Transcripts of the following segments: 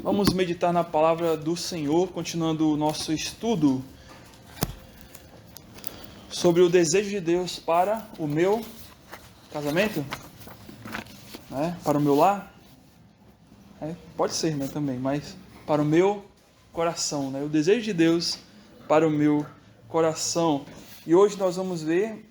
Vamos meditar na palavra do Senhor, continuando o nosso estudo sobre o desejo de Deus para o meu casamento, para o meu lar. Pode ser, também, mas para o meu coração, o desejo de Deus para o meu coração. E hoje nós vamos ver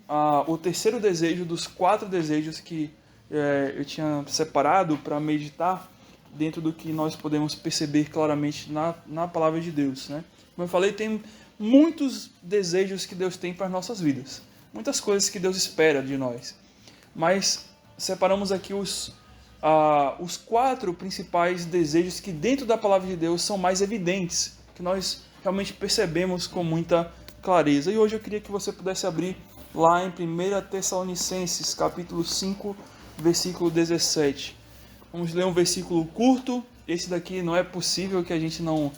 o terceiro desejo dos 4 desejos que eu tinha separado para meditar dentro do que nós podemos perceber claramente na palavra de Deus. Como eu falei, tem muitos desejos que Deus tem para as nossas vidas, muitas coisas que Deus espera de nós, mas separamos aqui os 4 principais desejos que dentro da palavra de Deus são mais evidentes, que nós realmente percebemos com muita clareza. E hoje eu queria que você pudesse abrir lá em 1 Tessalonicenses, capítulo 5, versículo 17. Vamos ler um versículo curto. Esse daqui não é possível que a gente não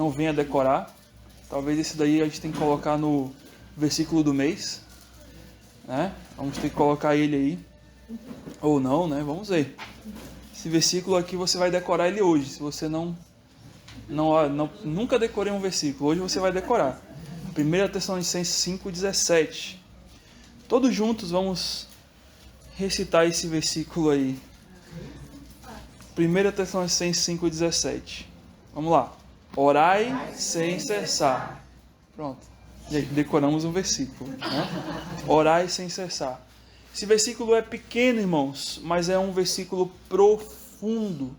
venha decorar. Talvez esse daí a gente tenha que colocar no versículo do mês, Vamos ter que colocar ele aí. Ou não, Vamos ver. Esse versículo aqui você vai decorar ele hoje. Se você nunca decorei um versículo, hoje você vai decorar. 1 Tessalonicenses 5,17. Todos juntos vamos recitar esse versículo aí. 1 Tessalonicenses 5,17. Vamos lá. Orai sem cessar. Pronto. E aí, decoramos um versículo. Orai sem cessar. Esse versículo é pequeno, irmãos, mas é um versículo profundo.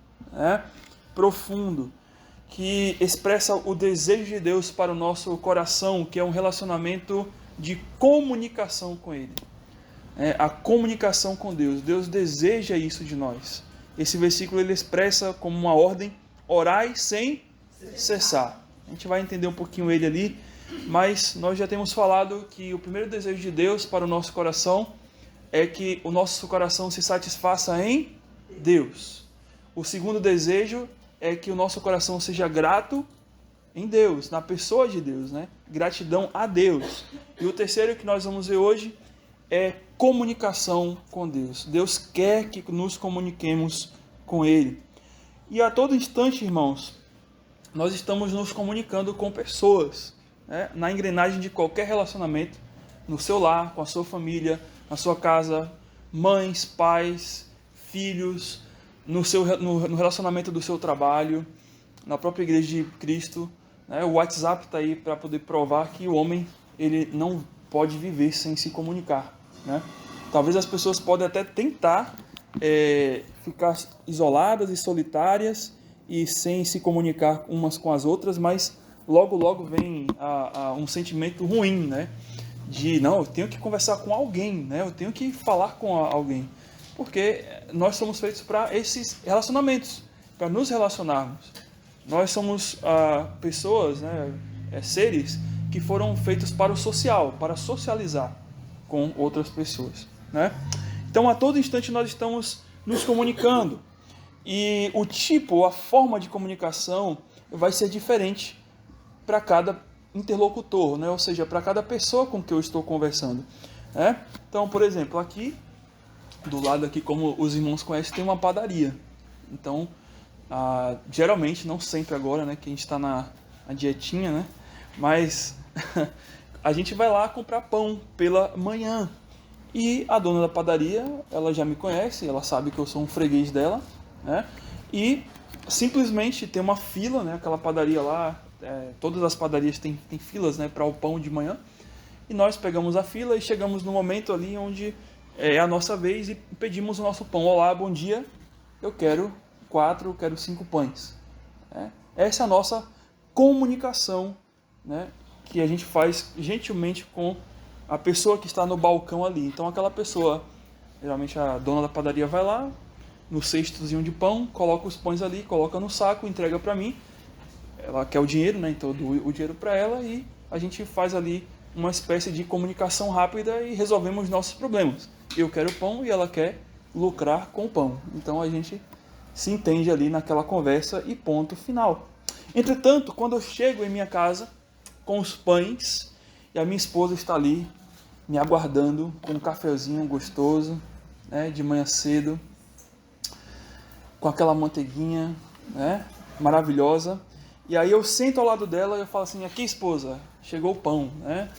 Profundo. Que expressa o desejo de Deus para o nosso coração, que é um relacionamento de comunicação com Ele. A comunicação com Deus. Deus deseja isso de nós. Esse versículo ele expressa como uma ordem: orai sem cessar. A gente vai entender um pouquinho ele ali, mas nós já temos falado que o primeiro desejo de Deus para o nosso coração é que o nosso coração se satisfaça em Deus. O segundo desejo é que o nosso coração seja grato em Deus, na pessoa de Deus, Gratidão a Deus. E o terceiro que nós vamos ver hoje é comunicação com Deus. Deus quer que nos comuniquemos com Ele. E a todo instante, irmãos, nós estamos nos comunicando com pessoas, na engrenagem de qualquer relacionamento, no seu lar, com a sua família, na sua casa, mães, pais, filhos, no relacionamento do seu trabalho, na própria igreja de Cristo. O WhatsApp está aí para poder provar que o homem ele não pode viver sem se comunicar. Talvez as pessoas podem até tentar ficar isoladas e solitárias e sem se comunicar umas com as outras, mas logo vem um sentimento ruim, de não, eu tenho que conversar com alguém, eu tenho que falar com alguém, porque nós somos feitos para esses relacionamentos, para nos relacionarmos. Nós somos pessoas, seres que foram feitos para o social, para socializar com outras pessoas. Então, a todo instante nós estamos nos comunicando. E o tipo, a forma de comunicação vai ser diferente para cada interlocutor, ou seja, para cada pessoa com que eu estou conversando. Então, por exemplo, aqui, do lado aqui, como os irmãos conhecem, tem uma padaria. Então, geralmente, não sempre agora, que a gente está na dietinha, mas a gente vai lá comprar pão pela manhã. E a dona da padaria, ela já me conhece, ela sabe que eu sou um freguês dela, e simplesmente tem uma fila, aquela padaria lá, todas as padarias têm filas, para o pão de manhã, e nós pegamos a fila e chegamos no momento ali onde é a nossa vez e pedimos o nosso pão. Olá, bom dia, eu quero 4, eu quero 5 pães. Essa é a nossa comunicação, que a gente faz gentilmente com a pessoa que está no balcão ali. Então aquela pessoa, geralmente a dona da padaria vai lá, no cestozinho de pão, coloca os pães ali, coloca no saco, entrega para mim. Ela quer o dinheiro, então eu dou o dinheiro para ela e a gente faz ali uma espécie de comunicação rápida e resolvemos nossos problemas. Eu quero pão e ela quer lucrar com o pão. Então a gente se entende ali naquela conversa e ponto final. Entretanto, quando eu chego em minha casa com os pães e a minha esposa está ali me aguardando com um cafezinho gostoso, de manhã cedo, com aquela manteiguinha, maravilhosa. E aí eu sento ao lado dela e eu falo assim, aqui esposa, chegou o pão, né?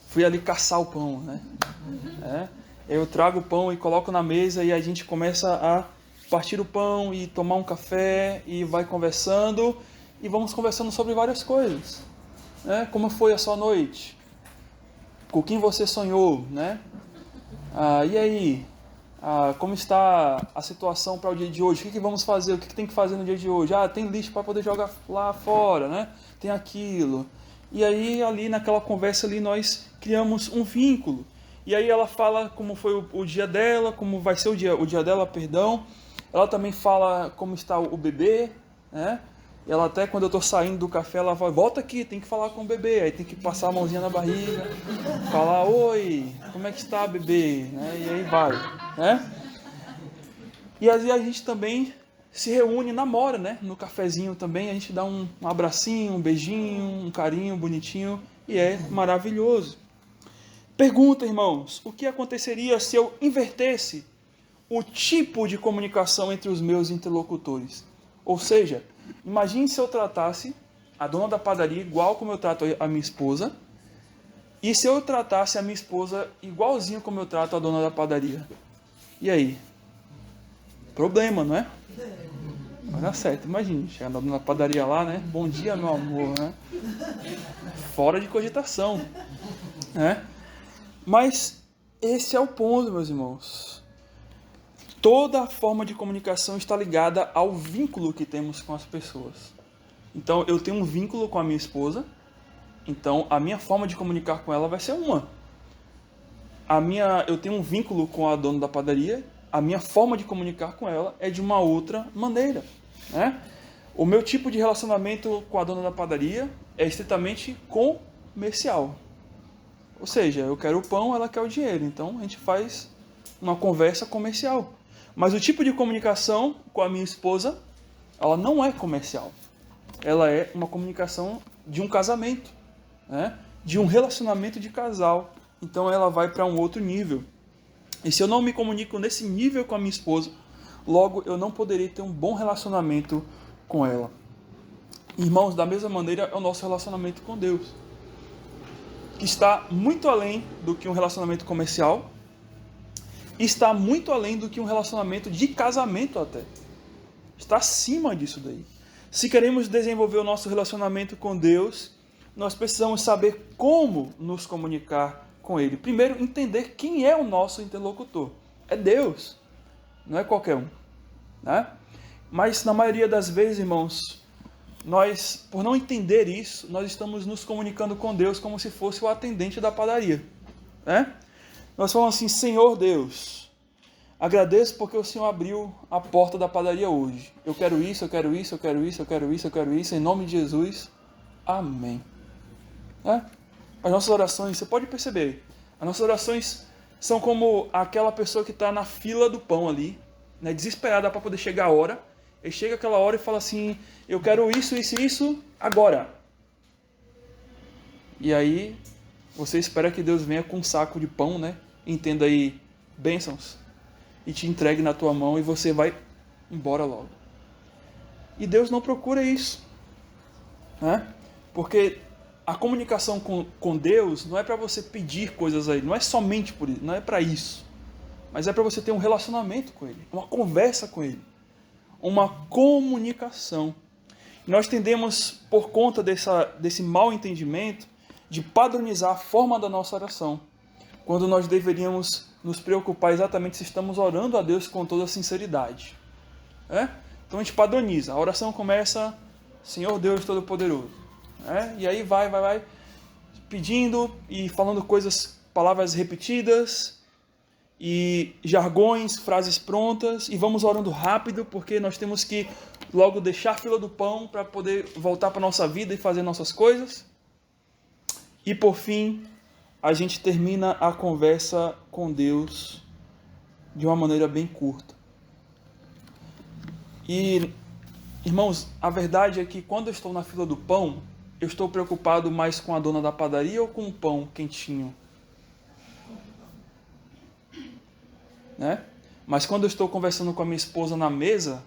Fui ali caçar o pão, né? Eu trago o pão e coloco na mesa e a gente começa a partir o pão e tomar um café e vai conversando e vamos conversando sobre várias coisas, né? Como foi a sua noite? Com quem você sonhou, né? E aí? Como está a situação para o dia de hoje? O que vamos fazer? O que tem que fazer no dia de hoje? Tem lixo para poder jogar lá fora, né? Tem aquilo. E aí, ali naquela conversa ali, nós criamos um vínculo. E aí ela fala como foi o dia dela, como vai ser o dia dela, perdão. Ela também fala como está o bebê, né? E ela até, quando eu estou saindo do café, ela fala, volta aqui, tem que falar com o bebê. Aí tem que passar a mãozinha na barriga, falar, oi, como é que está, bebê? Né? E aí vai, né? E aí a gente também se reúne, namora, né? No cafezinho também, a gente dá um abracinho, um beijinho, um carinho bonitinho, e é maravilhoso. Pergunta, irmãos, o que aconteceria se eu invertesse o tipo de comunicação entre os meus interlocutores? Ou seja, imagine se eu tratasse a dona da padaria igual como eu trato a minha esposa, e se eu tratasse a minha esposa igualzinho como eu trato a dona da padaria. E aí? Problema, não é? Vai dar certo, imagine, chegando na padaria lá, né? Bom dia, meu amor, né? Fora de cogitação, né? Mas esse é o ponto, meus irmãos. Toda forma de comunicação está ligada ao vínculo que temos com as pessoas. Então, eu tenho um vínculo com a minha esposa, então a minha forma de comunicar com ela vai ser uma. Eu tenho um vínculo com a dona da padaria, a minha forma de comunicar com ela é de uma outra maneira, né? O meu tipo de relacionamento com a dona da padaria é estritamente comercial. Ou seja, eu quero o pão, ela quer o dinheiro. Então a gente faz uma conversa comercial. Mas o tipo de comunicação com a minha esposa, ela não é comercial. Ela é uma comunicação de um casamento, né? De um relacionamento de casal. Então ela vai para um outro nível. E se eu não me comunico nesse nível com a minha esposa, logo eu não poderei ter um bom relacionamento com ela. Irmãos, da mesma maneira é o nosso relacionamento com Deus, que está muito além do que um relacionamento comercial, está muito além do que um relacionamento de casamento até. Está acima disso daí. Se queremos desenvolver o nosso relacionamento com Deus, nós precisamos saber como nos comunicar com Ele. Primeiro, entender quem é o nosso interlocutor. É Deus, não é qualquer um, né? Mas na maioria das vezes, irmãos, nós, por não entender isso, nós estamos nos comunicando com Deus como se fosse o atendente da padaria, né? Nós falamos assim, Senhor Deus, agradeço porque o Senhor abriu a porta da padaria hoje. Eu quero isso, eu quero isso, eu quero isso, eu quero isso, eu quero isso, em nome de Jesus, amém. Né? As nossas orações, você pode perceber, as nossas orações são como aquela pessoa que está na fila do pão ali, né, desesperada para poder chegar a hora. Ele chega aquela hora e fala assim, eu quero isso, isso, isso, agora. E aí, você espera que Deus venha com um saco de pão, né? Entenda aí, bênçãos, e te entregue na tua mão e você vai embora logo. E Deus não procura isso, né? Porque a comunicação com Deus não é para você pedir coisas aí, não é somente por isso, não é para isso. Mas é para você ter um relacionamento com Ele, uma conversa com Ele, uma comunicação. Nós tendemos, por conta desse mal entendimento, de padronizar a forma da nossa oração, quando nós deveríamos nos preocupar exatamente se estamos orando a Deus com toda a sinceridade. Então a gente padroniza, a oração começa, Senhor Deus Todo-Poderoso. E aí vai, pedindo e falando palavras repetidas, e jargões, frases prontas, e vamos orando rápido, porque nós temos que logo deixar a fila do pão para poder voltar para a nossa vida e fazer nossas coisas. E por fim, a gente termina a conversa com Deus de uma maneira bem curta. E, irmãos, a verdade é que quando eu estou na fila do pão, eu estou preocupado mais com a dona da padaria ou com o pão quentinho? Né? Mas quando eu estou conversando com a minha esposa na mesa,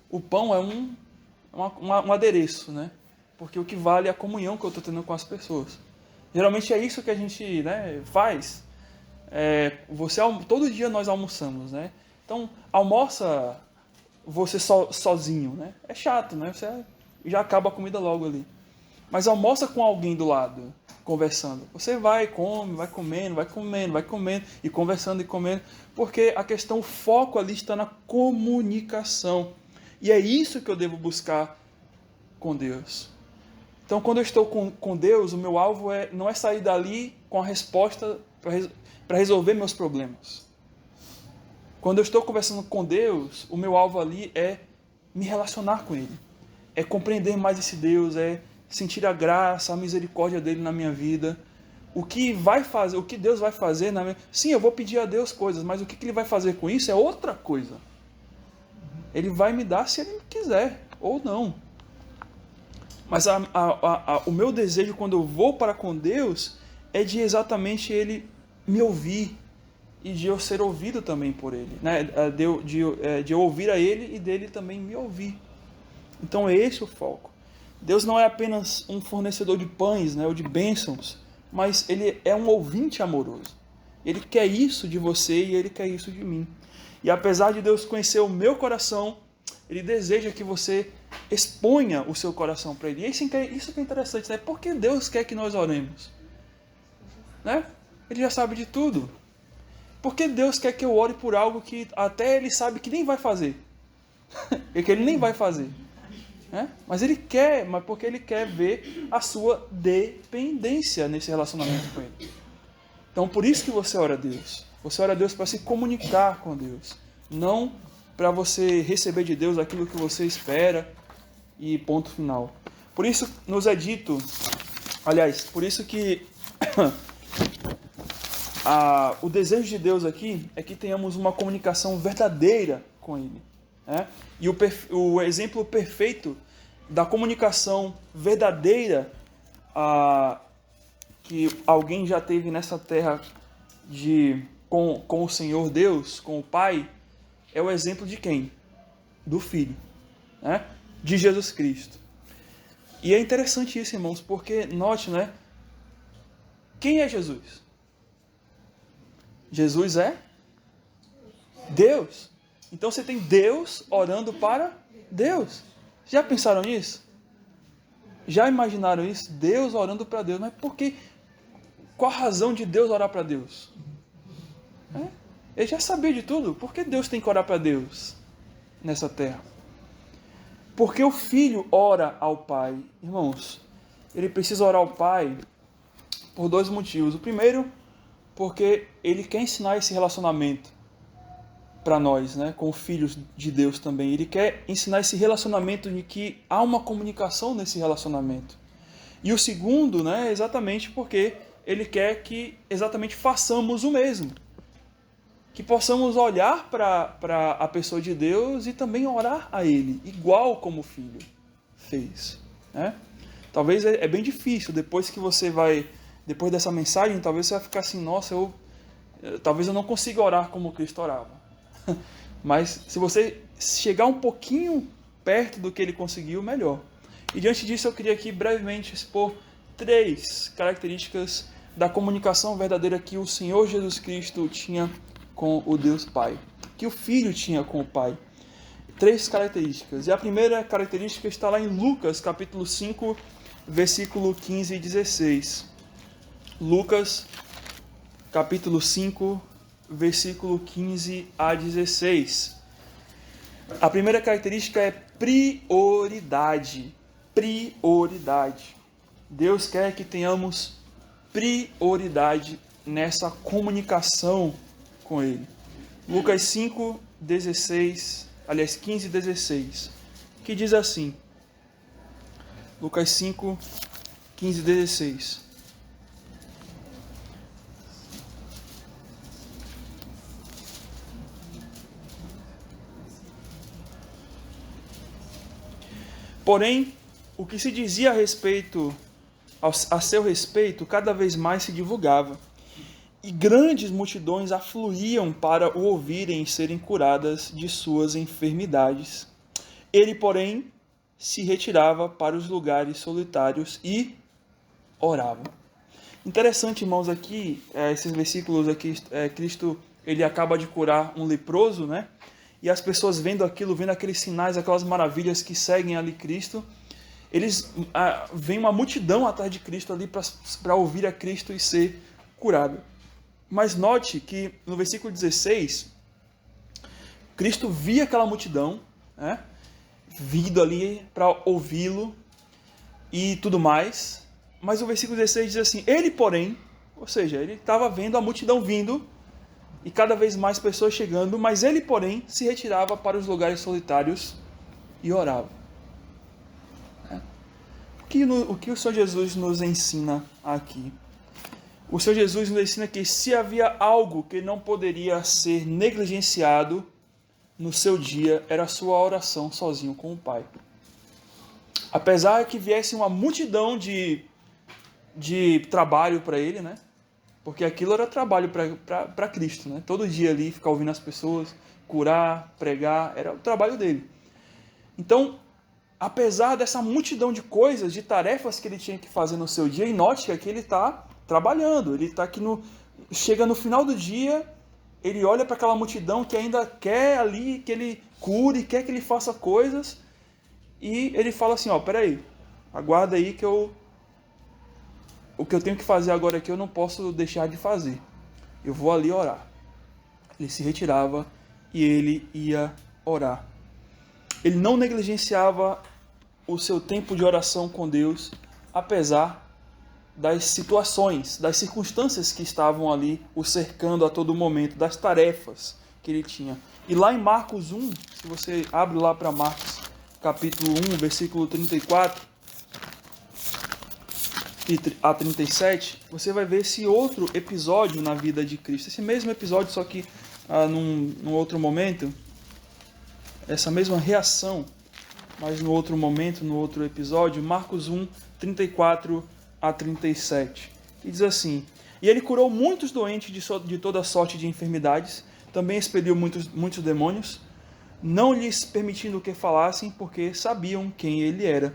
o pão é um adereço, né? Porque o que vale é a comunhão que eu estou tendo com as pessoas. Geralmente é isso que a gente, né, faz. Todo dia nós almoçamos, né? Então, almoça você sozinho, né? É chato, né? Você já acaba a comida logo ali. Mas almoça com alguém do lado, conversando. Você vai, come, vai comendo, e conversando e comendo, porque a questão, o foco ali está na comunicação. E é isso que eu devo buscar com Deus. Então, quando eu estou com Deus, o meu alvo não é sair dali com a resposta para resolver meus problemas. Quando eu estou conversando com Deus, o meu alvo ali é me relacionar com Ele. É compreender mais esse Deus, é sentir a graça, a misericórdia dele na minha vida. O que Deus vai fazer na minha... Sim, eu vou pedir a Deus coisas, mas o que Ele vai fazer com isso é outra coisa. Ele vai me dar se Ele quiser, ou não. Mas o meu desejo quando eu vou para com Deus é de exatamente Ele me ouvir e de eu ser ouvido também por Ele, né? De eu ouvir a Ele e dele também me ouvir. Então é esse o foco. Deus não é apenas um fornecedor de pães, né, ou de bênçãos, mas Ele é um ouvinte amoroso. Ele quer isso de você e Ele quer isso de mim. E apesar de Deus conhecer o meu coração, Ele deseja que você exponha o seu coração para Ele. E isso que é interessante, né? Por que Deus quer que nós oremos? Né? Ele já sabe de tudo. Por que Deus quer que eu ore por algo que até Ele sabe que nem vai fazer? E que Ele nem vai fazer. Né? Mas Ele quer, porque Ele quer ver a sua dependência nesse relacionamento com Ele. Então por isso que você ora a Deus. Você ora a Deus para se comunicar com Deus. Não para você receber de Deus aquilo que você espera e ponto final. Por isso nos é dito, aliás, por isso que o desejo de Deus aqui é que tenhamos uma comunicação verdadeira com Ele. Né? E o exemplo perfeito da comunicação verdadeira que alguém já teve nessa terra com o Senhor Deus, com o Pai, é o exemplo de quem? Do Filho, né? De Jesus Cristo. E é interessante isso, irmãos, porque note, né? Quem é Jesus? Jesus é Deus. Então você tem Deus orando para Deus. Já pensaram nisso? Já imaginaram isso? Deus orando para Deus. Mas por que? Qual a razão de Deus orar para Deus? Ele já sabia de tudo. Por que Deus tem que orar para Deus nessa terra? Porque o Filho ora ao Pai. Irmãos, ele precisa orar ao Pai por dois motivos. O primeiro, porque ele quer ensinar esse relacionamento para nós, né, com filhos de Deus também. Ele quer ensinar esse relacionamento de que há uma comunicação nesse relacionamento. E o segundo, né, exatamente porque ele quer que exatamente façamos o mesmo. Que possamos olhar para a pessoa de Deus e também orar a Ele, igual como o Filho fez. Né? Talvez é bem difícil, depois dessa mensagem, talvez você vai ficar assim, nossa, talvez eu não consiga orar como Cristo orava. Mas se você chegar um pouquinho perto do que ele conseguiu, melhor. E diante disso eu queria aqui brevemente expor 3 características da comunicação verdadeira que o Senhor Jesus Cristo tinha com o Deus Pai, que o Filho tinha com o Pai. 3 características. E a primeira característica está lá em Lucas, capítulo 5, versículo 15 e 16. Lucas, capítulo 5, versículo 15 a 16. A primeira característica é prioridade. Prioridade. Deus quer que tenhamos prioridade nessa comunicação com Ele. Lucas 5, 16, aliás 15 e 16, que diz assim, Lucas 5, 15 e 16. Porém, o que se dizia a seu respeito, cada vez mais se divulgava, e grandes multidões afluíam para o ouvirem e serem curadas de suas enfermidades. Ele, porém, se retirava para os lugares solitários e orava. Interessante, irmãos, aqui, esses versículos aqui, Cristo, ele acaba de curar um leproso, né? E as pessoas vendo aquilo, vendo aqueles sinais, aquelas maravilhas que seguem ali Cristo, eles vem uma multidão atrás de Cristo ali para ouvir a Cristo e ser curado. Mas note que no versículo 16, Cristo via aquela multidão, né, vindo ali para ouvi-lo e tudo mais. Mas o versículo 16 diz assim, ele porém, ou seja, ele estava vendo a multidão vindo e cada vez mais pessoas chegando, mas ele porém se retirava para os lugares solitários e orava. O que o Senhor Jesus nos ensina aqui? O Senhor Jesus nos ensina que se havia algo que não poderia ser negligenciado no seu dia, era a sua oração sozinho com o Pai. Apesar que viesse uma multidão de trabalho para ele, né? Porque aquilo era trabalho para Cristo, né? Todo dia ali, ficar ouvindo as pessoas, curar, pregar, era o trabalho dele. Então, apesar dessa multidão de coisas, de tarefas que ele tinha que fazer no seu dia, e note que aqui ele está trabalhando, ele está aqui chega no final do dia, ele olha para aquela multidão que ainda quer ali que ele cure, quer que ele faça coisas, e ele fala assim, peraí, aguarda aí que o que eu tenho que fazer agora aqui eu não posso deixar de fazer. Eu vou ali orar. Ele se retirava e ele ia orar. Ele não negligenciava o seu tempo de oração com Deus, apesar das situações, das circunstâncias que estavam ali o cercando a todo momento, das tarefas que ele tinha. E lá em Marcos 1, se você abre lá para Marcos capítulo 1, versículo 34 a 37, você vai ver esse outro episódio na vida de Cristo. Esse mesmo episódio, só que num outro momento, essa mesma reação, mas no outro momento, no outro episódio, Marcos 1, 34 a 37. E diz assim, e ele curou muitos doentes de toda sorte de enfermidades, também expeliu muitos demônios, não lhes permitindo que falassem, porque sabiam quem ele era.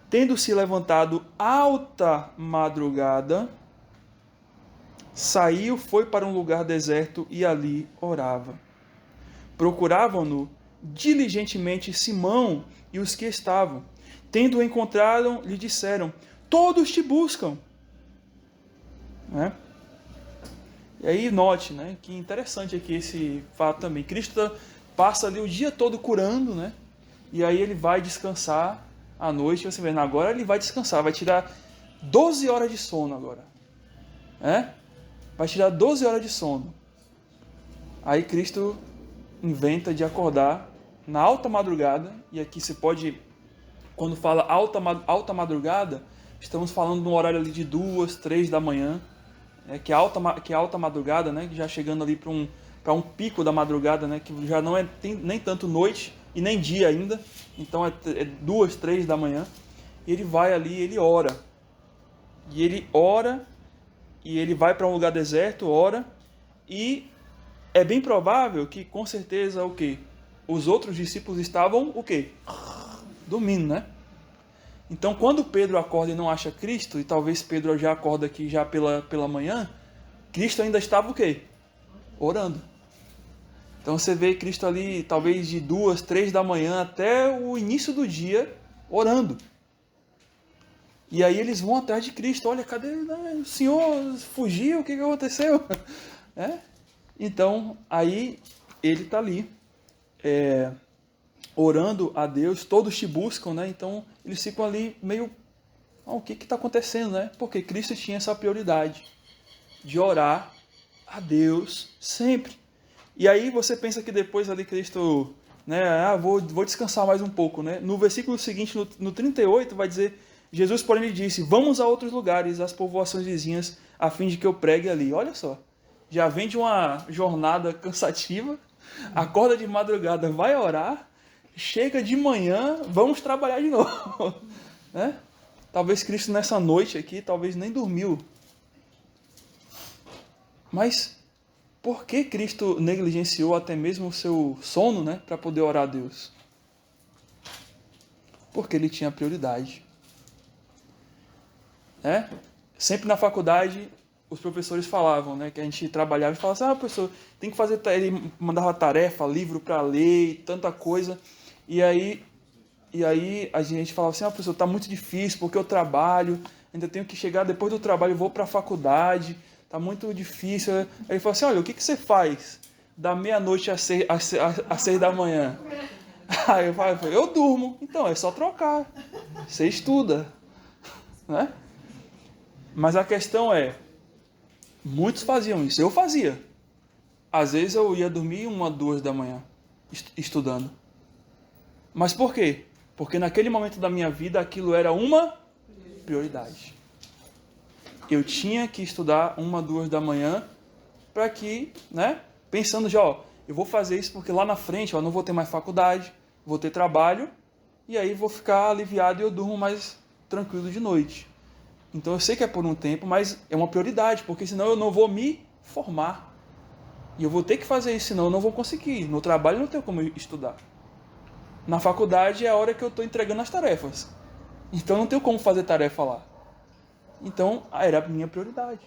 Tendo-se levantado alta madrugada, saiu, foi para um lugar deserto e ali orava. Procuravam-no diligentemente Simão e os que estavam. Tendo-o encontrado, lhe disseram, todos te buscam. Né? E aí note, né, que interessante aqui esse fato também. Cristo passa ali o dia todo curando, né? E aí ele vai descansar à noite. Você vê, agora ele vai descansar, vai tirar 12 horas de sono agora. Vai tirar 12 horas de sono. Aí Cristo inventa de acordar na alta madrugada, e aqui você pode, quando fala alta madrugada, estamos falando de um horário ali de 2, 3 da manhã, que é alta madrugada, né, já chegando ali para um pico da madrugada, né, que já não é nem tanto noite e nem dia ainda, então é 2, 3 da manhã, e ele vai ali, ele ora, e ele vai para um lugar deserto, ora, e é bem provável que, com certeza, o quê? Os outros discípulos estavam, o quê? Dormindo, né? Então, quando Pedro acorda e não acha Cristo, e talvez Pedro já acorda aqui já pela manhã, Cristo ainda estava o quê? Orando. Então, você vê Cristo ali, talvez de 2, 3 da manhã até o início do dia, orando. E aí eles vão atrás de Cristo. Olha, cadê o Senhor? Fugiu? O que aconteceu? Então, aí ele está ali, orando a Deus, todos te buscam, né? Então, eles ficam ali meio, o que está acontecendo, né? Porque Cristo tinha essa prioridade de orar a Deus sempre. E aí você pensa que depois ali Cristo, né? Vou descansar mais um pouco, né? No versículo seguinte, no 38, vai dizer, Jesus, porém, lhe disse, vamos a outros lugares, às povoações vizinhas, a fim de que eu pregue ali. Olha só. Já vem de uma jornada cansativa, acorda de madrugada, vai orar, chega de manhã, vamos trabalhar de novo. Né? Talvez Cristo nessa noite aqui, talvez nem dormiu. Mas por que Cristo negligenciou até mesmo o seu sono, né, para poder orar a Deus? Porque ele tinha prioridade. Sempre na faculdade, os professores falavam, né, que a gente trabalhava e falava assim, professor, tem que fazer... Ele mandava tarefa, livro para ler, tanta coisa. E aí a gente falava assim, professor, está muito difícil, porque eu trabalho, ainda tenho que chegar depois do trabalho, vou para a faculdade, está muito difícil. Aí ele falou assim, olha, o que você faz da meia-noite às 6 da manhã? Aí eu falei, eu durmo. Então, é só trocar. Você estuda. Né? Mas a questão é, muitos faziam isso, eu fazia. Às vezes eu ia dormir 1, 2 da manhã, estudando. Mas por quê? Porque naquele momento da minha vida aquilo era uma prioridade. Eu tinha que estudar 1, 2 da manhã para que, né? Pensando já, eu vou fazer isso porque lá na frente eu não vou ter mais faculdade, vou ter trabalho e aí vou ficar aliviado e eu durmo mais tranquilo de noite. Então eu sei que é por um tempo, mas é uma prioridade, porque senão eu não vou me formar. E eu vou ter que fazer isso, senão eu não vou conseguir. No trabalho eu não tenho como estudar. Na faculdade é a hora que eu estou entregando as tarefas. Então eu não tenho como fazer tarefa lá. Então era a minha prioridade.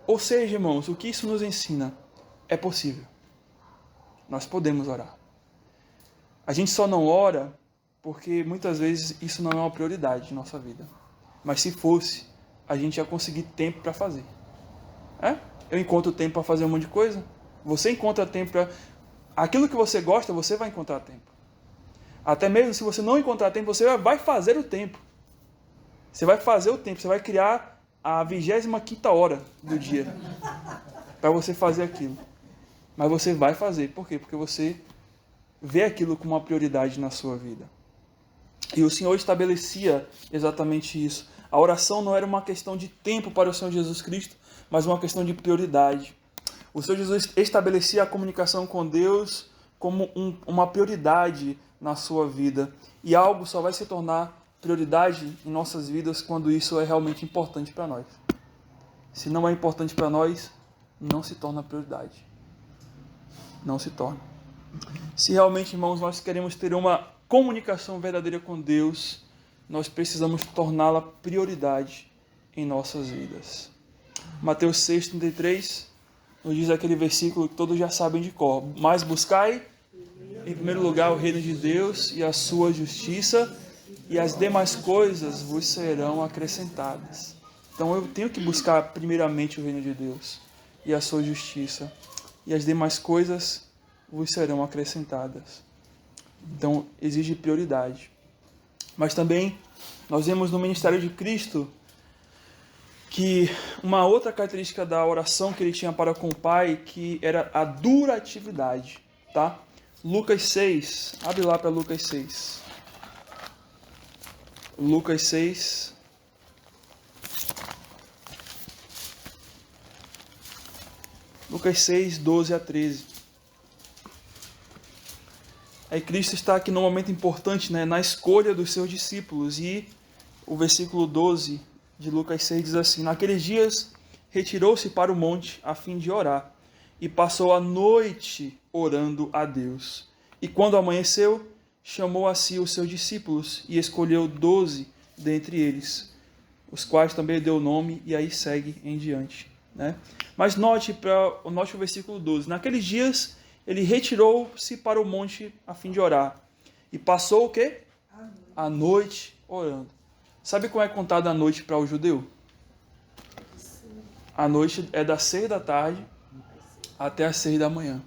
Ou seja, irmãos, o que isso nos ensina? É possível. Nós podemos orar. A gente só não ora porque muitas vezes isso não é uma prioridade em nossa vida. Mas se fosse, a gente ia conseguir tempo para fazer. Eu encontro tempo para fazer um monte de coisa. Você encontra tempo para... Aquilo que você gosta, você vai encontrar tempo. Até mesmo se você não encontrar tempo, você vai fazer o tempo. Você vai fazer o tempo, você vai criar a 25ª hora do dia para você fazer aquilo. Mas você vai fazer. Por quê? Porque você vê aquilo como uma prioridade na sua vida. E o Senhor estabelecia exatamente isso. A oração não era uma questão de tempo para o Senhor Jesus Cristo, mas uma questão de prioridade. O Senhor Jesus estabelecia a comunicação com Deus como uma prioridade na sua vida. E algo só vai se tornar prioridade em nossas vidas quando isso é realmente importante para nós. Se não é importante para nós, não se torna prioridade. Não se torna. Se realmente, irmãos, nós queremos ter uma comunicação verdadeira com Deus, nós precisamos torná-la prioridade em nossas vidas. Mateus 6,33 nos diz aquele versículo que todos já sabem de cor. Mas buscai, em primeiro lugar, o reino de Deus e a sua justiça, e as demais coisas vos serão acrescentadas. Então eu tenho que buscar primeiramente o reino de Deus e a sua justiça, e as demais coisas vos serão acrescentadas. Então exige prioridade. Mas também nós vemos no ministério de Cristo que uma outra característica da oração que ele tinha para com o Pai, que era a duratividade, tá? Lucas 6, abre lá para Lucas 6. Lucas 6. Lucas 6, 12 a 13. Aí Cristo está aqui num momento importante, né, na escolha dos seus discípulos. E o versículo 12 de Lucas 6 diz assim: naqueles dias retirou-se para o monte a fim de orar, e passou a noite orando a Deus. E quando amanheceu, chamou a si os seus discípulos e escolheu 12 dentre eles, os quais também deu nome, e aí segue em diante. Né? Mas note o versículo 12. Naqueles dias ele retirou-se para o monte a fim de orar. E passou o quê? A noite orando. Sabe como é contada a noite para o judeu? A noite é das 6 da tarde até as 6 da manhã.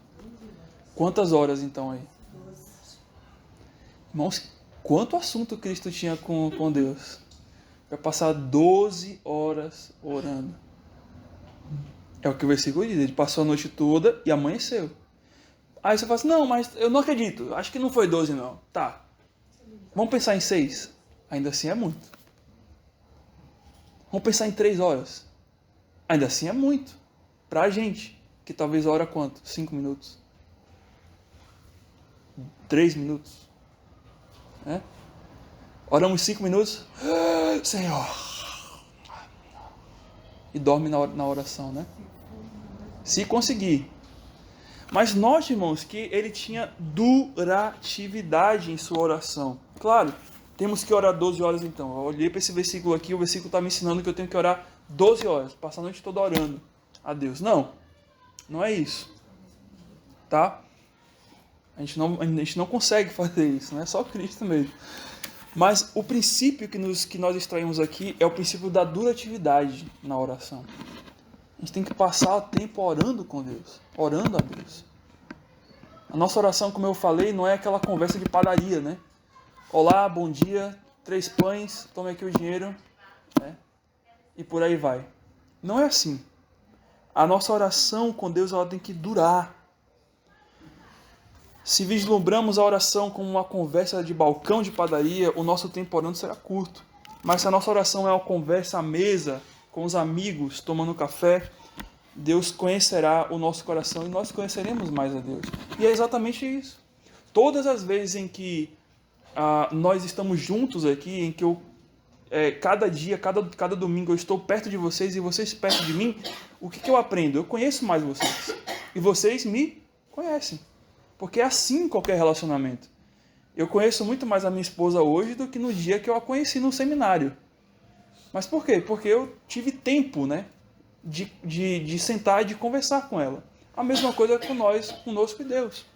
Quantas horas então aí? Irmãos, quanto assunto Cristo tinha com Deus? Vai passar 12 horas orando. É o que o versículo diz. Ele passou a noite toda e amanheceu. Aí você fala assim, não, mas eu não acredito. Acho que não foi 12 não. Tá. Vamos pensar em 6. Ainda assim é muito. Vamos pensar em 3 horas. Ainda assim é muito. Pra gente, que talvez ora quanto? 5 minutos? 3 minutos? Oramos 5 minutos. Senhor. E dorme na oração, né? Se conseguir. Mas note, irmãos, que ele tinha duratividade em sua oração. Claro, temos que orar 12 horas então. Eu olhei para esse versículo aqui, o versículo está me ensinando que eu tenho que orar 12 horas, passar a noite toda orando a Deus. Não, não é isso. Tá? A gente não consegue fazer isso, né? Só Cristo mesmo. Mas o princípio que nós extraímos aqui é o princípio da duratividade na oração. A gente tem que passar o tempo orando com Deus, orando a Deus. A nossa oração, como eu falei, não é aquela conversa de padaria, né? Olá, bom dia, 3 pães, tome aqui o dinheiro, né? E por aí vai. Não é assim. A nossa oração com Deus, ela tem que durar. Se vislumbramos a oração como uma conversa de balcão de padaria, o nosso tempo orando será curto. Mas se a nossa oração é uma conversa à mesa, com os amigos, tomando café, Deus conhecerá o nosso coração e nós conheceremos mais a Deus. E é exatamente isso. Todas as vezes em que nós estamos juntos aqui, em que cada dia, cada domingo eu estou perto de vocês e vocês perto de mim, o que eu aprendo? Eu conheço mais vocês. E vocês me conhecem. Porque é assim em qualquer relacionamento. Eu conheço muito mais a minha esposa hoje do que no dia que eu a conheci no seminário. Mas por quê? Porque eu tive tempo, né, de sentar e de conversar com ela. A mesma coisa conosco e Deus.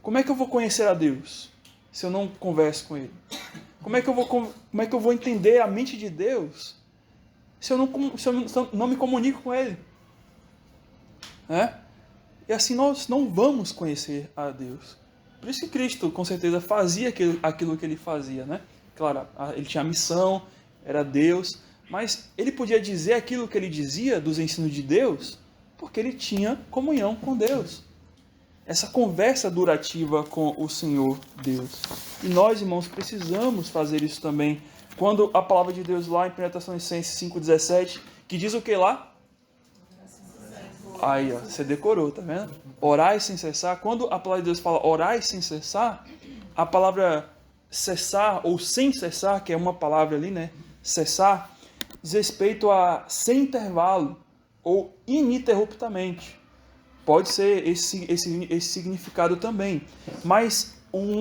Como é que eu vou conhecer a Deus se eu não converso com Ele? Como é que eu vou entender a mente de Deus se eu não me comunico com Ele? E assim nós não vamos conhecer a Deus. Por isso que Cristo, com certeza, fazia aquilo que Ele fazia, né? Claro, Ele tinha a missão, era Deus, mas Ele podia dizer aquilo que Ele dizia dos ensinos de Deus porque Ele tinha comunhão com Deus. Essa conversa durativa com o Senhor Deus. E nós, irmãos, precisamos fazer isso também. Quando a palavra de Deus lá em 1 Tessalonicenses 5,17, que diz o que lá? Aí, ó, você decorou, tá vendo? Orai sem cessar. Quando a palavra de Deus fala orai sem cessar, a palavra cessar ou sem cessar, que é uma palavra ali, né? Cessar, diz respeito a sem intervalo ou ininterruptamente. Pode ser esse significado também. Mas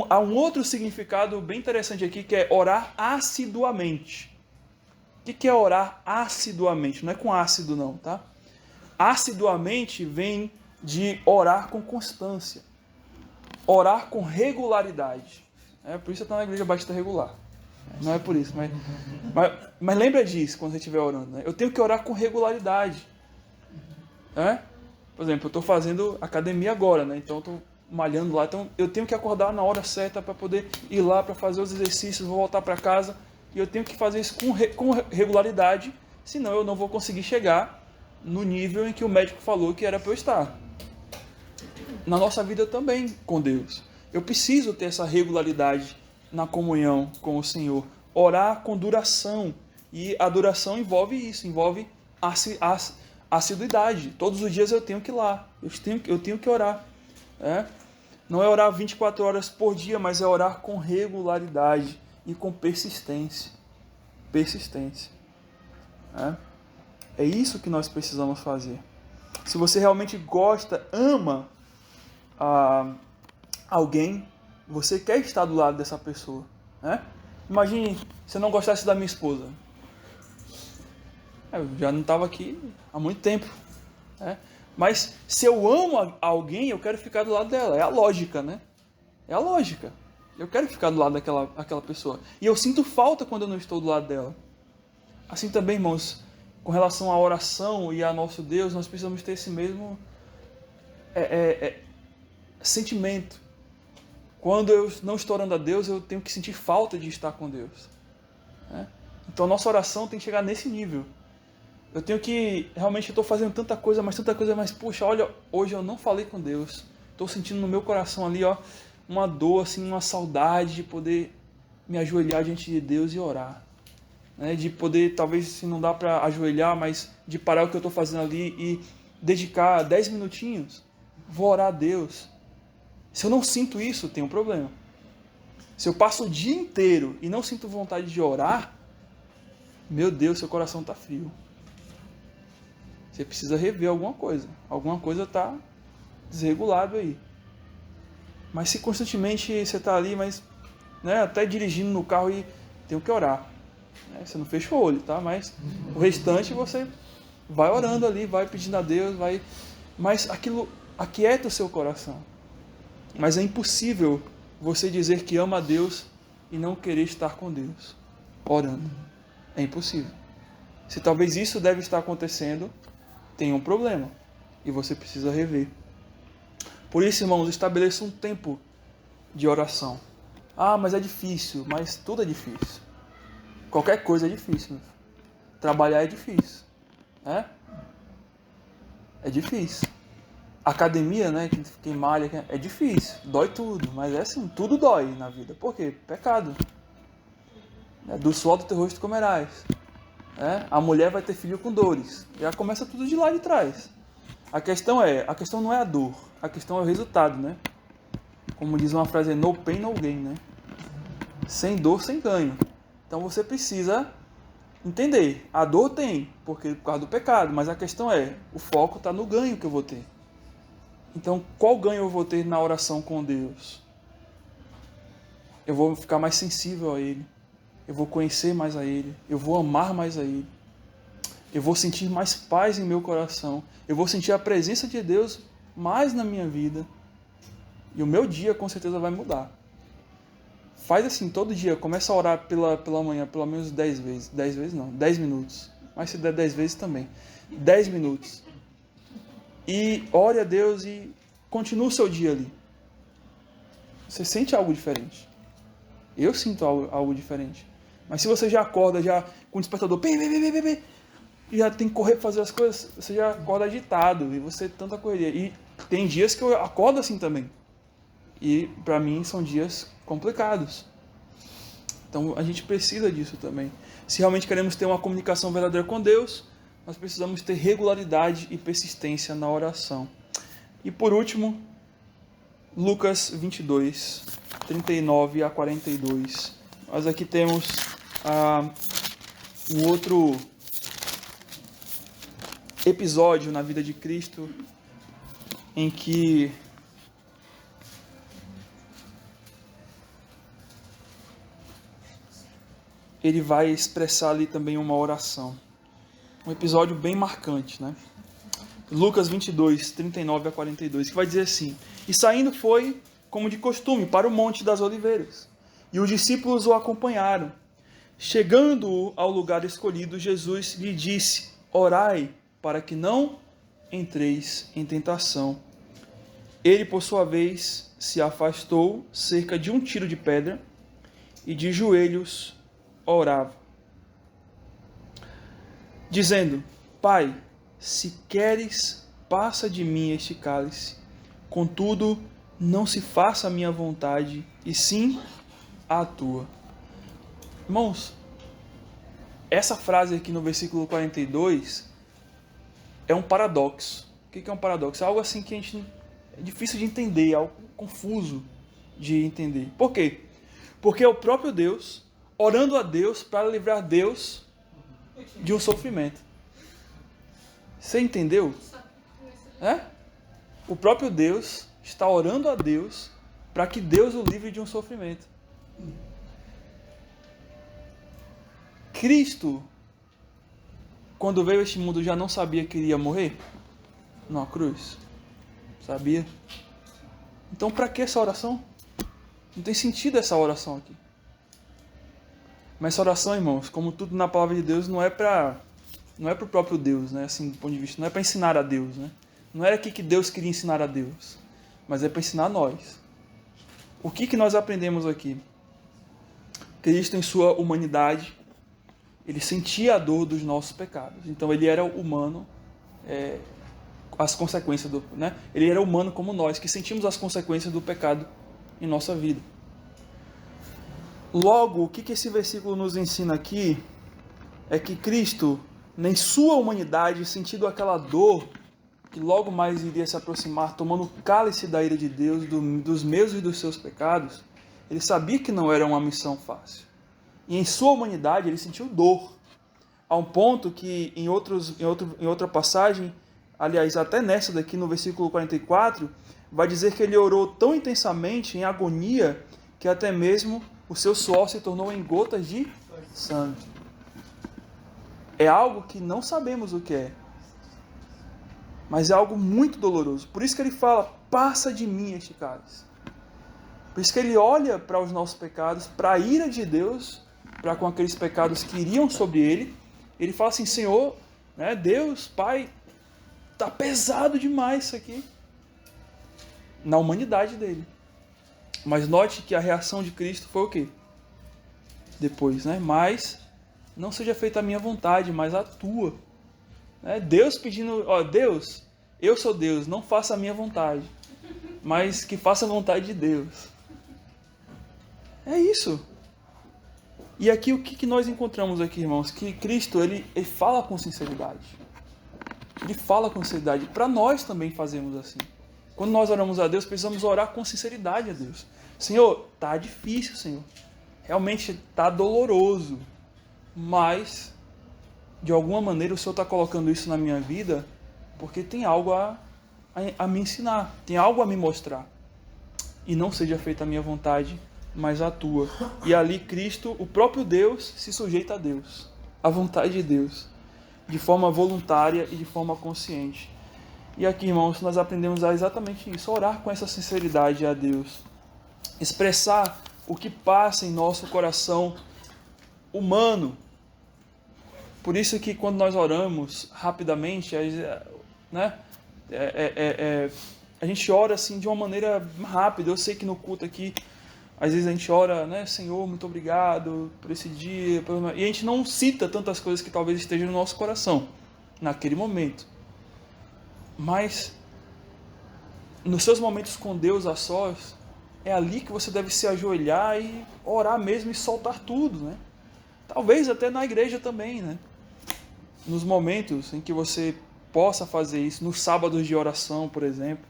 há um outro significado bem interessante aqui, que é orar assiduamente. O que é orar assiduamente? Não é com ácido não, tá? Assiduamente vem de orar com constância. Orar com regularidade. Por isso você está na igreja batista regular. Não é por isso, mas lembra disso quando você estiver orando. Né? Eu tenho que orar com regularidade. Por exemplo, eu estou fazendo academia agora, né? Então eu estou malhando lá. Então eu tenho que acordar na hora certa para poder ir lá para fazer os exercícios, vou voltar para casa. E eu tenho que fazer isso com regularidade, senão eu não vou conseguir chegar no nível em que o médico falou que era para eu estar. Na nossa vida também com Deus. Eu preciso ter essa regularidade na comunhão com o Senhor. Orar com duração. E a duração envolve isso, envolve assiduidade. Todos os dias eu tenho que ir lá. Eu tenho que orar. Não é orar 24 horas por dia, mas é orar com regularidade e com persistência. Persistência. É isso que nós precisamos fazer. Se você realmente gosta, ama alguém, você quer estar do lado dessa pessoa. Imagine se eu não gostasse da minha esposa. Eu já não estava aqui há muito tempo. Mas se eu amo alguém, eu quero ficar do lado dela. É a lógica, né? É a lógica. Eu quero ficar do lado daquela pessoa. E eu sinto falta quando eu não estou do lado dela. Assim também, irmãos, com relação à oração e a nosso Deus, nós precisamos ter esse mesmo sentimento. Quando eu não estou orando a Deus, eu tenho que sentir falta de estar com Deus. Então, nossa oração tem que chegar nesse nível. Eu tenho que, realmente, eu estou fazendo tanta coisa, mas, puxa, olha, hoje eu não falei com Deus. Estou sentindo no meu coração ali, ó, uma dor, assim, uma saudade de poder me ajoelhar diante de Deus e orar. De poder, talvez, se não dá para ajoelhar, mas de parar o que eu estou fazendo ali e dedicar 10 minutinhos, vou orar a Deus. Se eu não sinto isso, tem um problema. Se eu passo o dia inteiro e não sinto vontade de orar, meu Deus, seu coração está frio. Você precisa rever alguma coisa. Alguma coisa está desregulado aí. Mas se constantemente você está ali, mas até dirigindo no carro e tenho que orar. Você não fecha o olho, tá? Mas o restante você vai orando ali, vai pedindo a Deus, vai... Mas aquilo aquieta o seu coração. Mas é impossível você dizer que ama a Deus e não querer estar com Deus, orando. É impossível. Se talvez isso deve estar acontecendo, tem um problema. E você precisa rever. Por isso, irmãos, estabeleça um tempo de oração. Ah, mas é difícil. Mas tudo é difícil. Qualquer coisa é difícil. Trabalhar é difícil. É difícil. Academia, né? Quem malha, é difícil. Dói tudo. Mas é assim, tudo dói na vida. Por quê? Pecado. Do suor do teu rosto comerás. A mulher vai ter filho com dores. Já começa tudo de lá de trás. A questão não é a dor. A questão é o resultado, né? Como diz uma frase, no pain, no gain, né? Sem dor, sem ganho. Então você precisa entender. A dor tem, por causa do pecado. Mas a questão o foco está no ganho que eu vou ter. Então, qual ganho eu vou ter na oração com Deus? Eu vou ficar mais sensível a Ele. Eu vou conhecer mais a Ele. Eu vou amar mais a Ele. Eu vou sentir mais paz em meu coração. Eu vou sentir a presença de Deus mais na minha vida. E o meu dia com certeza vai mudar. Faz assim todo dia. Começa a orar pela manhã pelo menos 10 vezes. 10 vezes não, 10 minutos. Mas se der 10 vezes também. 10 minutos. E ore a Deus e continue o seu dia ali. Você sente algo diferente. Eu sinto algo diferente. Mas se você já acorda com o despertador, e já tem que correr para fazer as coisas, você já acorda agitado e você tanta correria. E tem dias que eu acordo assim também. E para mim são dias complicados. Então a gente precisa disso também. Se realmente queremos ter uma comunicação verdadeira com Deus, nós precisamos ter regularidade e persistência na oração. E por último, Lucas 22, 39 a 42. Nós aqui temos um outro episódio na vida de Cristo em que ele vai expressar ali também uma oração. Um episódio bem marcante, né? Lucas 22, 39 a 42, que vai dizer assim: E saindo foi, como de costume, para o Monte das Oliveiras, e os discípulos o acompanharam. Chegando ao lugar escolhido, Jesus lhe disse: Orai, para que não entreis em tentação. Ele, por sua vez, se afastou cerca de um tiro de pedra, e de joelhos orava, dizendo: Pai, se queres, passa de mim este cálice. Contudo, não se faça a minha vontade, e sim a tua. Irmãos, essa frase aqui no versículo 42 é um paradoxo. O que é um paradoxo? É algo assim que é difícil de entender, é algo confuso de entender. Por quê? Porque é o próprio Deus orando a Deus para livrar Deus de um sofrimento. Você entendeu? O próprio Deus está orando a Deus para que Deus o livre de um sofrimento. Cristo, quando veio a este mundo, já não sabia que iria morrer numa cruz? Sabia? Então, para que essa oração? Não tem sentido essa oração aqui. Mas essa oração, irmãos, como tudo na palavra de Deus, não é para o próprio Deus, né? Assim, do ponto de vista, não é para ensinar a Deus, né? Não era aqui que Deus queria ensinar a Deus, mas é para ensinar a nós. O que nós aprendemos aqui? Cristo, em sua humanidade, ele sentia a dor dos nossos pecados. Então ele era humano, as consequências do, né? Ele era humano como nós, que sentimos as consequências do pecado em nossa vida. Logo, o que esse versículo nos ensina aqui é que Cristo, em sua humanidade, sentindo aquela dor que logo mais iria se aproximar, tomando o cálice da ira de Deus, dos meus e dos seus pecados, ele sabia que não era uma missão fácil. E em sua humanidade ele sentiu dor, a um ponto que em outra passagem, aliás, até nessa daqui no versículo 44, vai dizer que ele orou tão intensamente, em agonia, que até mesmo o seu suor se tornou em gotas de sangue. É algo que não sabemos o que é, mas é algo muito doloroso. Por isso que ele fala, passa de mim este cálice. Por isso que ele olha para os nossos pecados, para a ira de Deus, para com aqueles pecados que iriam sobre ele. Ele fala assim, Senhor, né, Deus, Pai, está pesado demais isso aqui. Na humanidade dele. Mas note que a reação de Cristo foi o quê? Depois, né? Mas não seja feita a minha vontade, mas a tua. Deus pedindo, ó, Deus, eu sou Deus, não faça a minha vontade, mas que faça a vontade de Deus. É isso. E aqui o que nós encontramos aqui, irmãos? Que Cristo, ele fala com sinceridade. Ele fala com sinceridade. Para nós também fazemos assim. Quando nós oramos a Deus, precisamos orar com sinceridade a Deus. Senhor, tá difícil, Senhor. Realmente tá doloroso. Mas, de alguma maneira, o Senhor está colocando isso na minha vida porque tem algo a me ensinar. Tem algo a me mostrar. E não seja feita a minha vontade, mas a tua. E ali Cristo, o próprio Deus, se sujeita a Deus. A vontade de Deus. De forma voluntária e de forma consciente. E aqui, irmãos, nós aprendemos a exatamente isso. Orar com essa sinceridade a Deus. Expressar o que passa em nosso coração humano. Por isso que quando nós oramos rapidamente, né, a gente ora assim de uma maneira rápida. Eu sei que no culto aqui, às vezes a gente ora, né, Senhor, muito obrigado por esse dia. E a gente não cita tantas coisas que talvez estejam no nosso coração, naquele momento. Mas, nos seus momentos com Deus a sós, é ali que você deve se ajoelhar e orar mesmo e soltar tudo, né? Talvez até na igreja também, né? Nos momentos em que você possa fazer isso, nos sábados de oração, por exemplo.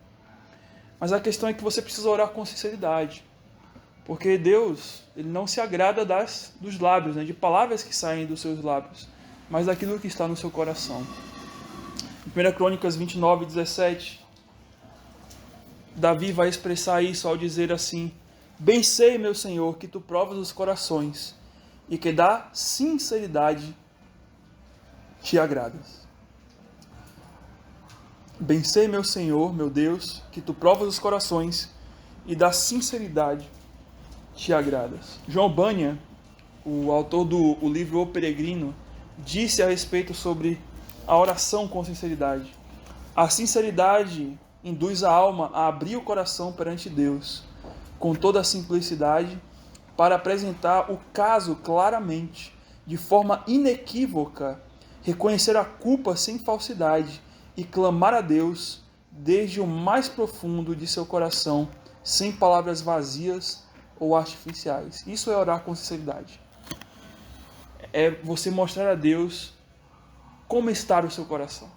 Mas a questão é que você precisa orar com sinceridade. Porque Deus, ele não se agrada dos lábios, né? De palavras que saem dos seus lábios, mas daquilo que está no seu coração. Em 1 Crônicas 29, 17, Davi vai expressar isso ao dizer assim: bem sei, meu Senhor, que tu provas os corações e que da sinceridade te agradas. Bem sei, meu Senhor, meu Deus, que tu provas os corações e da sinceridade te agradas. João Bunyan, o autor do livro O Peregrino, disse a respeito sobre a oração com sinceridade. A sinceridade induz a alma a abrir o coração perante Deus, com toda a simplicidade, para apresentar o caso claramente, de forma inequívoca, reconhecer a culpa sem falsidade e clamar a Deus desde o mais profundo de seu coração, sem palavras vazias ou artificiais. Isso é orar com sinceridade. É você mostrar a Deus como está o seu coração.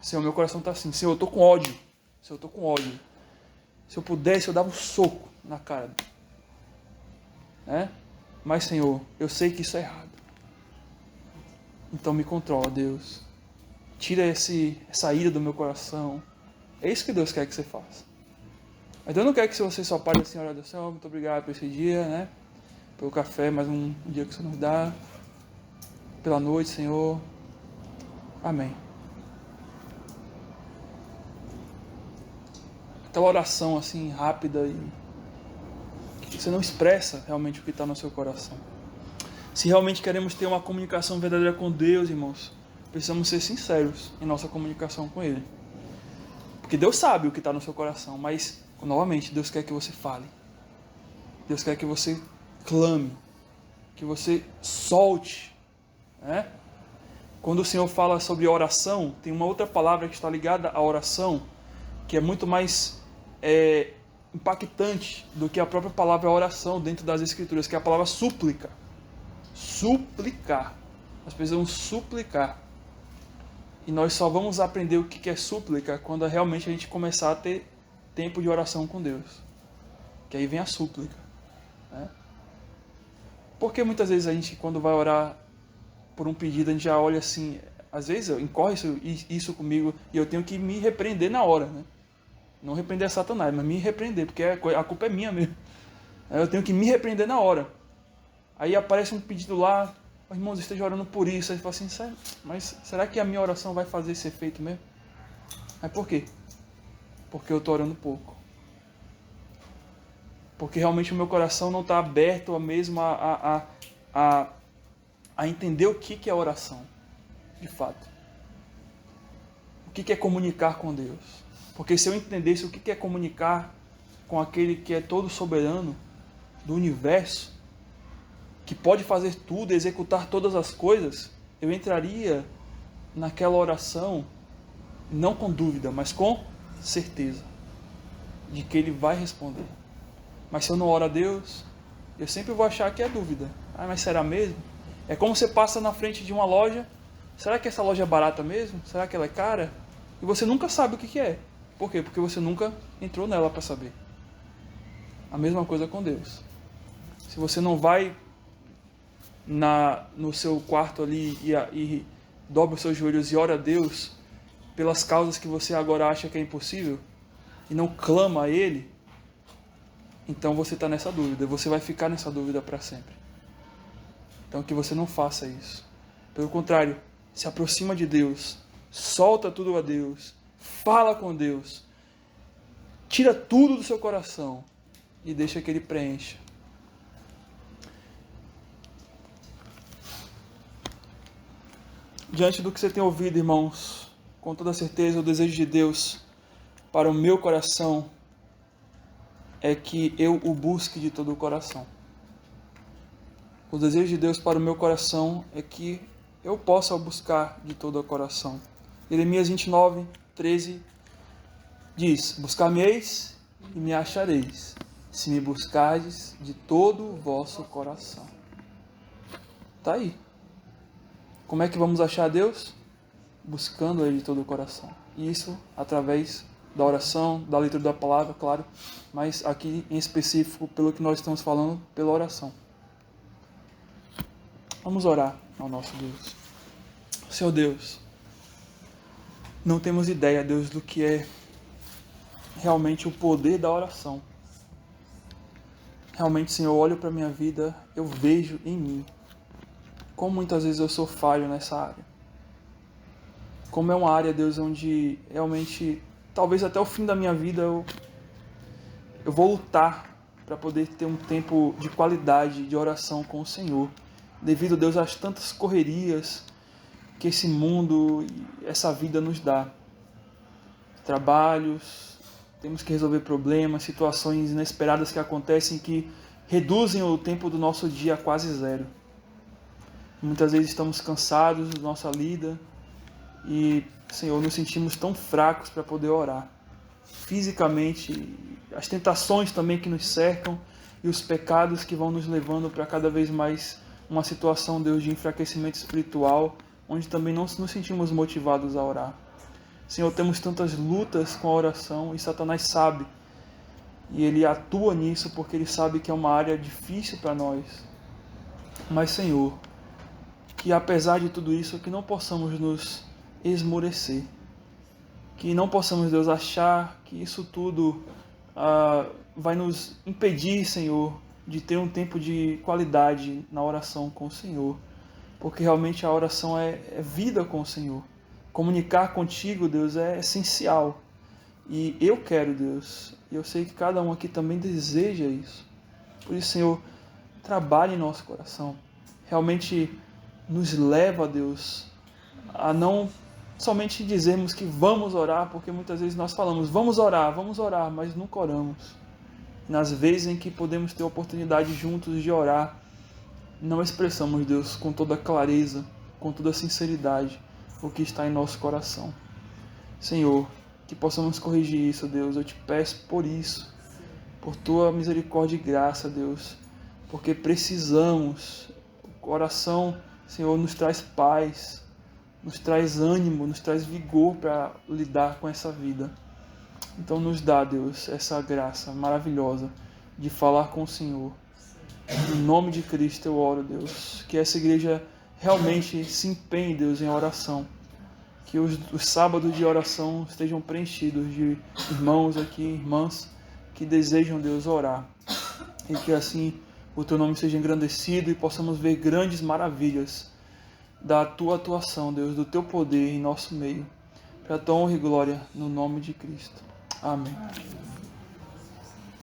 Senhor, meu coração está assim. Senhor, eu estou com ódio. Senhor, eu estou com ódio. Se eu pudesse, eu dava um soco na cara. Mas, Senhor, eu sei que isso é errado. Então me controla, Deus. Tira essa ira do meu coração. É isso que Deus quer que você faça. Mas Deus não quer que você só pare assim, olha, Senhor, muito obrigado por esse dia, né? Pelo café, mais um dia que você nos dá. Pela noite, Senhor. Amém. Aquela oração assim, rápida e você não expressa realmente o que está no seu coração. Se realmente queremos ter uma comunicação verdadeira com Deus, irmãos, precisamos ser sinceros em nossa comunicação com Ele. Porque Deus sabe o que está no seu coração, mas, novamente, Deus quer que você fale. Deus quer que você clame, que você solte, né? Quando o Senhor fala sobre oração, tem uma outra palavra que está ligada à oração, que é muito mais impactante do que a própria palavra oração dentro das Escrituras, que é a palavra súplica. Suplicar. Nós precisamos suplicar. E nós só vamos aprender o que é súplica quando realmente a gente começar a ter tempo de oração com Deus. Que aí vem a súplica, né? Porque muitas vezes a gente, quando vai orar por um pedido, a gente já olha assim, às vezes incorre isso comigo e eu tenho que me repreender na hora, né? Não repreender a Satanás, mas me repreender, porque a culpa é minha mesmo. Eu tenho que me repreender na hora. Aí aparece um pedido lá, irmãos, esteja orando por isso. Aí você fala assim, sério? Mas será que a minha oração vai fazer esse efeito mesmo? Mas por quê? Porque eu estou orando pouco. Porque realmente o meu coração não está aberto mesmo a entender o que é oração, de fato. O que é comunicar com Deus. Porque se eu entendesse o que é comunicar com aquele que é todo soberano do universo, que pode fazer tudo, executar todas as coisas, eu entraria naquela oração, não com dúvida, mas com certeza, de que Ele vai responder. Mas se eu não oro a Deus, eu sempre vou achar que é dúvida. Ah, mas será mesmo? É como você passa na frente de uma loja, será que essa loja é barata mesmo? Será que ela é cara? E você nunca sabe o que é. Por quê? Porque você nunca entrou nela para saber. A mesma coisa com Deus. Se você não vai no seu quarto ali e dobra os seus joelhos e ora a Deus pelas causas que você agora acha que é impossível e não clama a Ele, então você está nessa dúvida, você vai ficar nessa dúvida para sempre. Então que você não faça isso. Pelo contrário, se aproxima de Deus, solta tudo a Deus, fala com Deus, tira tudo do seu coração e deixa que Ele preencha. Diante do que você tem ouvido, irmãos, com toda certeza o desejo de Deus para o meu coração é que eu o busque de todo o coração. O desejo de Deus para o meu coração é que eu possa o buscar de todo o coração. Jeremias 29, 13 diz: buscar-me-eis e me achareis, se me buscardes de todo o vosso coração. Está aí. Como é que vamos achar Deus? Buscando Ele de todo o coração. E isso através da oração, da leitura da palavra, claro, mas aqui em específico, pelo que nós estamos falando, pela oração. Vamos orar ao nosso Deus. Senhor Deus, não temos ideia, Deus, do que é realmente o poder da oração. Realmente, Senhor, eu olho para a minha vida, eu vejo em mim como muitas vezes eu sou falho nessa área. Como é uma área, Deus, onde realmente, talvez até o fim da minha vida, eu vou lutar para poder ter um tempo de qualidade de oração com o Senhor. Devido, Deus, às tantas correrias que esse mundo e essa vida nos dá. Trabalhos, temos que resolver problemas, situações inesperadas que acontecem que reduzem o tempo do nosso dia a quase zero. Muitas vezes estamos cansados da nossa lida e, Senhor, nos sentimos tão fracos para poder orar. Fisicamente, as tentações também que nos cercam e os pecados que vão nos levando para cada vez mais uma situação, Deus, de enfraquecimento espiritual, onde também não nos sentimos motivados a orar. Senhor, temos tantas lutas com a oração e Satanás sabe. E ele atua nisso porque ele sabe que é uma área difícil para nós. Mas, Senhor, que apesar de tudo isso, que não possamos nos esmorecer. Que não possamos, Deus, achar que isso tudo vai nos impedir, Senhor, de ter um tempo de qualidade na oração com o Senhor. Porque realmente a oração é vida com o Senhor. Comunicar contigo, Deus, é essencial. E eu quero, Deus, e eu sei que cada um aqui também deseja isso. Por isso, Senhor, trabalhe em nosso coração. Realmente nos leva, Deus, a não somente dizermos que vamos orar, porque muitas vezes nós falamos, vamos orar, mas nunca oramos. Nas vezes em que podemos ter a oportunidade juntos de orar, não expressamos, Deus, com toda clareza, com toda sinceridade, o que está em nosso coração. Senhor, que possamos corrigir isso, Deus, eu te peço por isso, por tua misericórdia e graça, Deus, porque precisamos. O oração, Senhor, nos traz paz, nos traz ânimo, nos traz vigor para lidar com essa vida. Então nos dá, Deus, essa graça maravilhosa de falar com o Senhor. Em nome de Cristo eu oro, Deus, que essa igreja realmente se empenhe, Deus, em oração. Que os sábados de oração estejam preenchidos de irmãos aqui, irmãs, que desejam, Deus, orar. E que assim o teu nome seja engrandecido e possamos ver grandes maravilhas da tua atuação, Deus, do teu poder em nosso meio. Para a tua honra e glória, no nome de Cristo. Amém.